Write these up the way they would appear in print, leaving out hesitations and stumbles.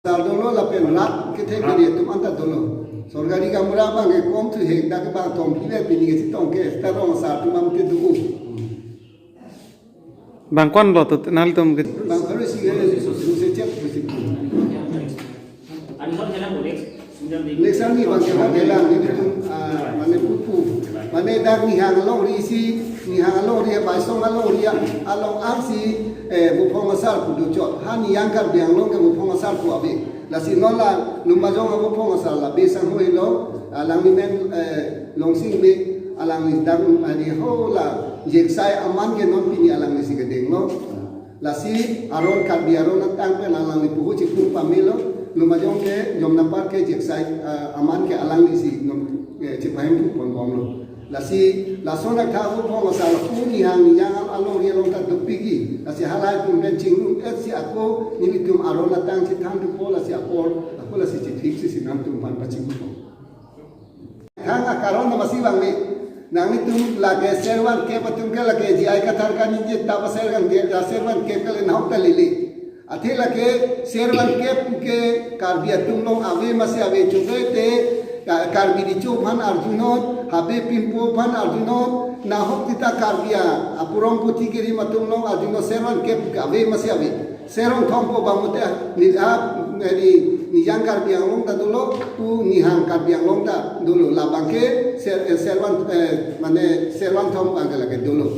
Dolo la penat kita kiri tu mantap dolo. Sorgari kamera bang ke kom tu hek dak bang tom pilih pilih ke situ ke terong satu mam tu dulu. Bang kon lo tu nal tum ke. Bang kalau sih ke susah cek mesti. Leksan ni bang kita belang ni tu mana pupu mana dak ni hang long risi ni hang long dia baisong long dia along aksi bupong asal kudu cot hani yang kar biang long ke bupong asal ku abi lasi nola lumajong bupong asal la besang hoi lo alang ni men long sing be alang ni dang ani ho la jeksai aman ke non pini alang ni sigedeng lo lasi aron kar biaron tang pe alang ni puhu cikung pamelo lumajong ke jom napar ke jeksai aman ke alang ni si cipahem tu pon bom lo lasi lason nak tahu pun masalah puni yang along dia long tak dupigi lasi halai pun bencing si aku ni tum aron latang si tham tu pun lasi aku lasi citik si sinam tum pan pacing pun hang akaron masih bang ni nang tum lage serwan ke patum ke lage ji ai kathar kan ni tap serwan ke serwan ke kale nau ta lili athi lage serwan ke karbia tum long ave masih ave chuge te karbiri chupan arjunot habe pimpo pan arjunot na hok kita karbia apurong puti kiri matung long arjunot serwan ke ave masih ave serong thompo bamute ni ni yang karbia long ta dulu tu ni hang karbia long ta dulu labangke serwan mane serwan thom agala ke dulu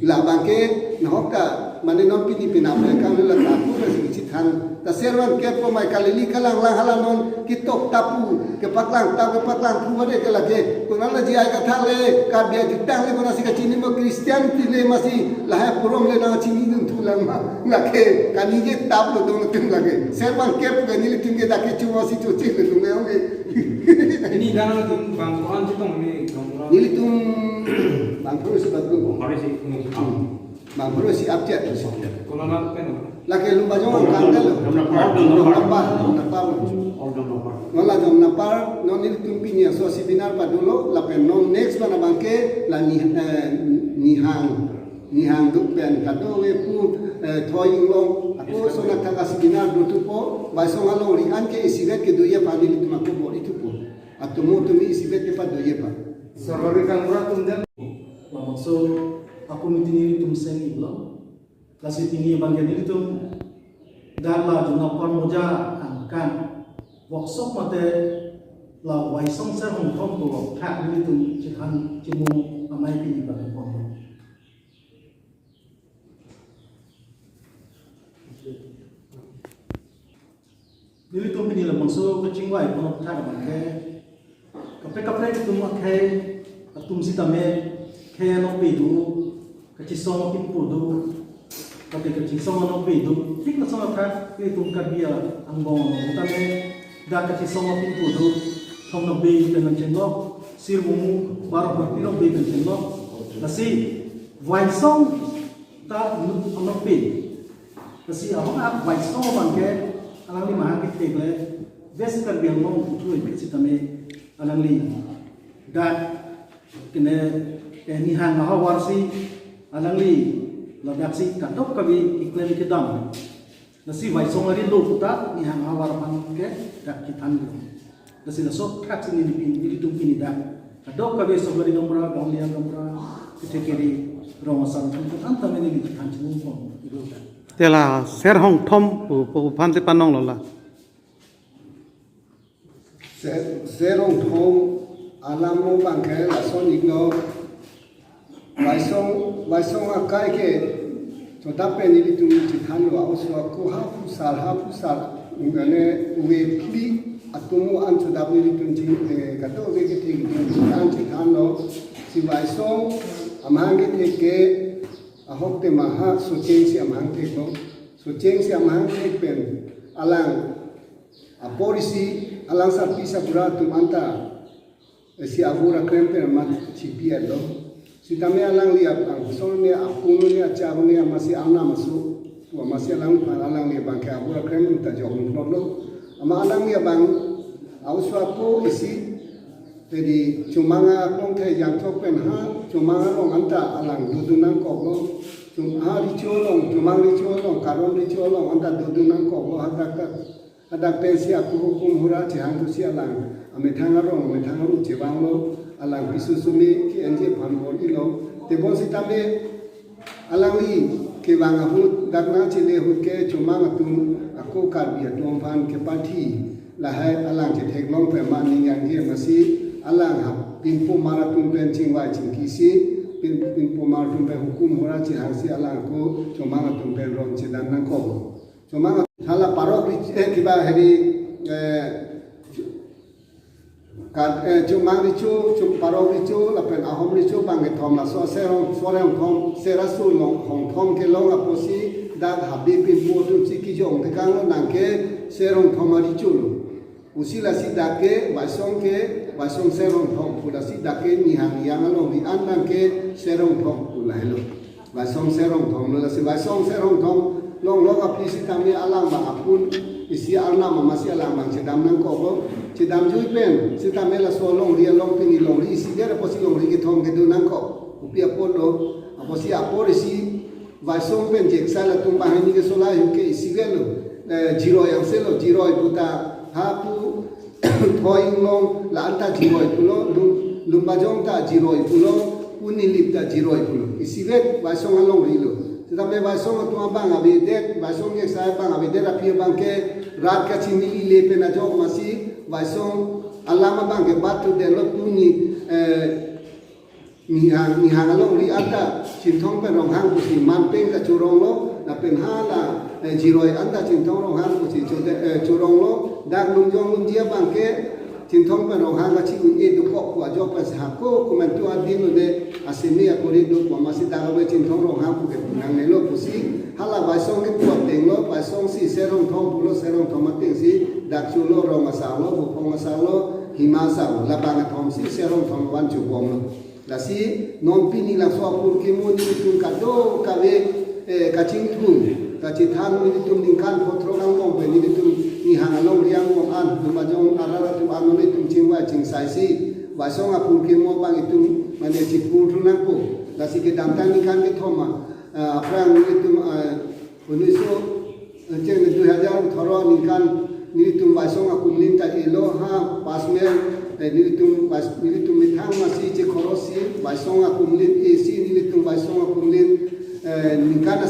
labangke na hok ta mane non pini pinapre kan la ta pu resi cithan ta serwan ke po mai kalili kalang lang halanon kitok tapu ke patlang pu ade ke lage kunala ji ai katha le karbia kitang le kona sika chini mo kristian ti le masi laha purom le na chini dun thulang ma lage kanije tap lo dong tim lage serwan ke po ni le tim ke dake chu masi chu chi le dong nge ini dana tum bang koan chitong ni kamura ni le tum bang pro si bagong hari si bang pro si update kalau nak pen lagi lumba jong kandel nola jom napar non il tumpinya so seminar pa dulu lapen non next mana bangke la ni hang duk pen kado we pu thoing long aku so nak ka seminar do tu po ba so ngalo ri an ke isivet ke duye pa ni tu makko bo itu po atau mo tu ni isivet ke pa duye pa sarori kan murah tum dan maksud aku mitini tum sengi lo kasi tinggi bagian itu dala jumlah moja angkan workshop mate la waisong sa hong thom ko thak ni tu chihan chimu amai pi ba ko ni tu pini la mangso ko chingwai ko thak ba ke kapre tu ma ke atum sitame ke no pi du ka chi song pi pu du ketika cisong ano pidu, tik na sama ka itu karbia ang bong utame da ka cisong ano pidu, thong na be dengan cenggo sirmu baru berpiro be dengan cenggo nasi waisong ta ano pe nasi ahong ap waisong bangke alang li mahang ke tegle ves karbia mong tu be sitame alang li da kene ni hang ha warsi alang li lagaksi katok kami iklan kedam nasi vai songari lo puta ni hang awar pan ke dak kitan nasi nasok khat ni ni tum pini dak katok kami songari gamra gamlia gamra ketekeri romasan tu anta meni ni kitan chum pon ibu dak Tela ser hong thom pu pan se panong lo la. serong thom alamo bangke la son igno Waisong akai ke coba pe ni tu cithan lo aus lo ko ha pusal ngane we pi atumu an coba ni tu cing kato we ke ting an cithan lo si waisong amang ke ahok te maha suceng si amang te ko suceng si amang te pen alang aporisi alang sa pisa pura tu anta si avura krempe mat cipia lo si tame alang liap ang solne apunu ni acharu ni amasi amna masu tu amasi alang alang ni bangke abura krem ta jong lo ama alang ni bang auswa ko isi jadi cumanga kong the yang thok pen ha cumanga long anta alang dudunan kok lo cumang ri cholong karon ri cholong anta dudunan kok lo hatak ada pensi aku hukum hura cihang tu si alang ame thangarong cewang lo alang pisu sumi ki enje phanbor ilo tebon si tabe alang li ke wang ahut dakna chile hut ke chumang atum aku kar bia dom phan ke pathi la hai alang che thek long pe man ning yang ge masi alang ha pin po mara tum pen ching wai ching ki si pin po mara tum pe hukum hura cihang si alang ko chumang atum pen rom che dan nang ko chumang hala parok kiba heri chumang richu parok richu la pen ahom richu bange thom la so serong thom serasu long hong thom ke long aposi dak habi pin po tu chiki jong te kang lo nang ke serong thom richu usi la si dake wasong serong thom pula si dake ni hang yang lo ni an nang ke serong thom pula hello wasong serong thom lo la si wasong serong thom long api si tamni alang ba apun isi alna mama si alang bang cedam nang ko cedam jui pen si tamni la so long ria long ping long ri si dera posi long ri ke thong ke du nang ko upi apon lo aposi apor si vasong pen jek sala tum ba ni ke sola yu ke isi gelo jiro yang selo jiro puta hapu thoi long la anta jiro pulo lumba jong ta jiro pulo unilip ta jiro pulo isi vet vasong long ri lo tetapi vasong tu abang abidet vasong yang saya bang abidet api bang ke rat ka chini ile pe na jok masih vasong alama bang ke batu de lo tu ni hang long ri ata cintong pe rong hang kusi mampeng ka curong lo na pen hala jiroi anta cintong rong hang kusi curong lo dak lung jong lung dia bang ke cintong pe rong hang ka chi e du ko kwa jok pa sa ko komentu adin de asemi akori do kwa masih dak be cintong rong hang ku ke nang ne lo kusi hala vasong ke puat teng lo vasong si serong thong pulo serong thong mateng si dak chu lo rong asa lo bu phong asa lo hima sa lo la bang thong si serong thong wan chu bom lo la si non pini la so pur ke mo ni tun ka do ka ve kaching tun ka chi thang ni tun ning kan photro ngang mong pe ni tun ni hang long riang mong an du ma jong arara tu an ni tun ching wa ching sai si wa song a pur ke mo bang itun mane chi pur tu nang ko la si ke dam tang ni kan ke thoma aprang ni tun uni so cheng 2018 ni kan ni tun wa song a kumlin ta elo ha pasmen nilitung mithang masih je korosi baisong akumlin esi nilitung baisong akumlin nikana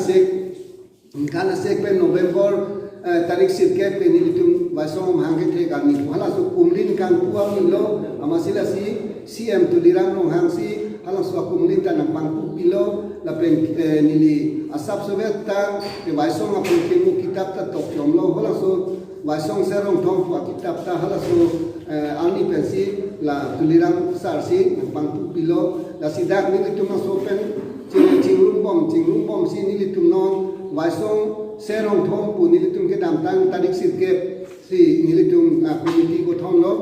sek pe November tarik sirke pe nilitung baisong hangge the kan ni hala su kumlin kan kuang lo amasila si CM tuliram long hang si hala su akumlin tan pangpu pilo la pen nili asap sobeta pe baisong apun kemu kitab ta tok jom lo hala su baisong serong thong pu kitab ta hala su ani pensi la tuliram sarsi pangtu pilo la sidak ni tu masopen cingrum bom si ni tu non waisong serong thong pu ni tu ke dam tang tarik sirke si ni tu community ko thong lo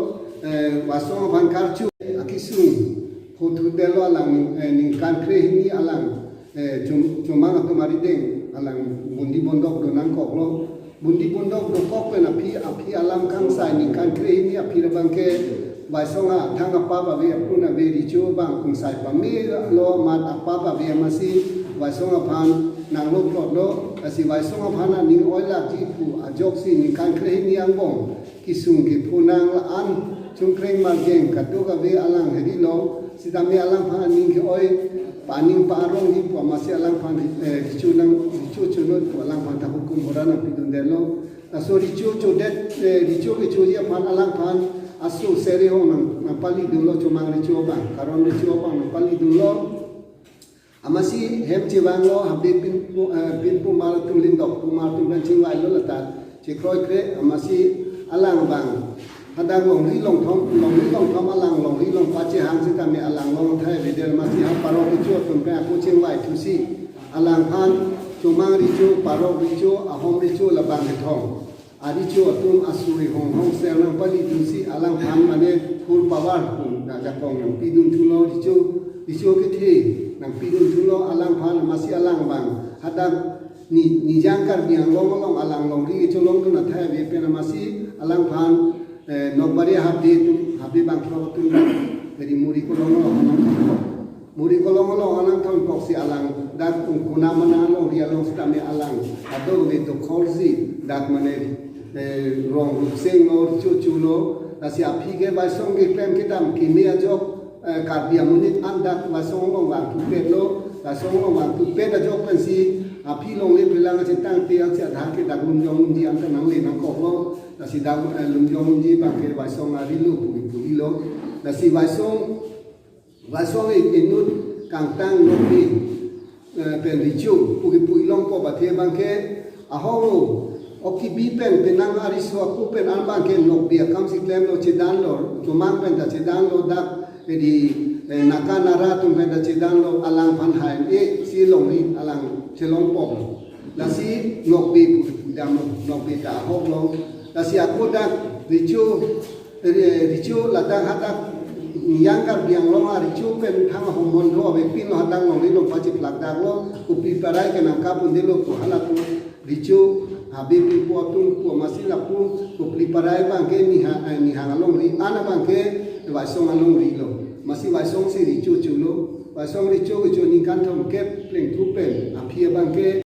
wasong ban karchu akisung photu delo alang ni country ni alang cuma kemari deng alang bundi bondok do nang kok lo bundi bondok do kok pe na api alam kang sai ni kan kre ni api rabang ke baisonga thang apa ba ve apuna ve ri chu bang kung sai pa me lo mat apa ba ve masi baisonga phan nang lo plot lo asi baisonga phan ni oila ji pu ajok si ni kan kre ni ang bong kisung ki phunang la an chung kreng ma geng ka to ka ve alang hedi lo sidame alang phan ni ki oi paning parong hi pu masi alang phan chu no pu alang phan ta hukum horana pidun delo aso richu det richu ke chu ya phan alang phan asu seri ho na pali dun lo chumang richu ba karon richu ba na pali dun lo amasi hem chiwang lo habde pin pu mal tum lin dok pu mal tum ban ching wai lo lata che kroi kre amasi alang bang hadang long ri long thom alang long ri long pa che hang se ta me alang long thai ve del ma si ha paro ri chu tum ka pu ching wai thu si alang phan chumang ri chu paro ri chu ahom ri chu la bang thong ari chu tum asuri hong se lang pali thu si alang phan mane phul pawar kum da ja kong nam pi dun thu lo ri chu ke the nam pi dun thu lo alang phan ma si alang bang hadang ni jang kar biang long alang long ri chu long na thai ve pe na ma si alang phan nobari habdi bang thro tu dari muri ko long anang thon kok si alang dak kuna mana lo ria long stame alang ado ve to kholsi dak mane รองเซ็งโลจูโลแต่เสียพี่แกไว้ส่งเกล้มกิดำกินเนี่ยจบการเบียมุนิอันดักไว้ส่งลงวางทุกเป็ดโลแต่ส่งลงวางทุกเป็ดจบเป็นสิพี่ลงเล่นเวลาก็จะตั้งเตียงเสียทางกิดักลุงยองลุงจีอันก็นั่งเล่นนั่งกอกโลแต่สิดักลุงยองลุงจีบางเกไว้ส่งอาริลูปุยปุยโลแต่สิไว้ส่งอีกนุดกลางตั้งลงนี่เป็นริจูปุยลงก็ประเทศบางเกอาห้องโอเคบีเป็นนางอาริสวากูเป็นอันบางเกนกเบียคำสิเคลมโลเชดันโลจุมังเป็นแต่เชดันโลดักดีนักนาราตุเป็นแต่เชดันโลอลังพันหายสีลงนี่อลังเชลงปอกแล้วสีนกบีดำนกบีกาหกลงแล้วสีakuดักริจูละดังฮัดักyang kan biang long hari cu pen thang homon ro be pin lo hadang long lo paci plak dang lo upi parai ke nang kapun de lo ko hala tu ricu abi pi po tung po masila pu upi parai bang ke ni ha long ri ana bang ke wa song long ri lo masih wa song si ricu cu lo wa song ricu ni kan thom ke pleng tu pen api bang ke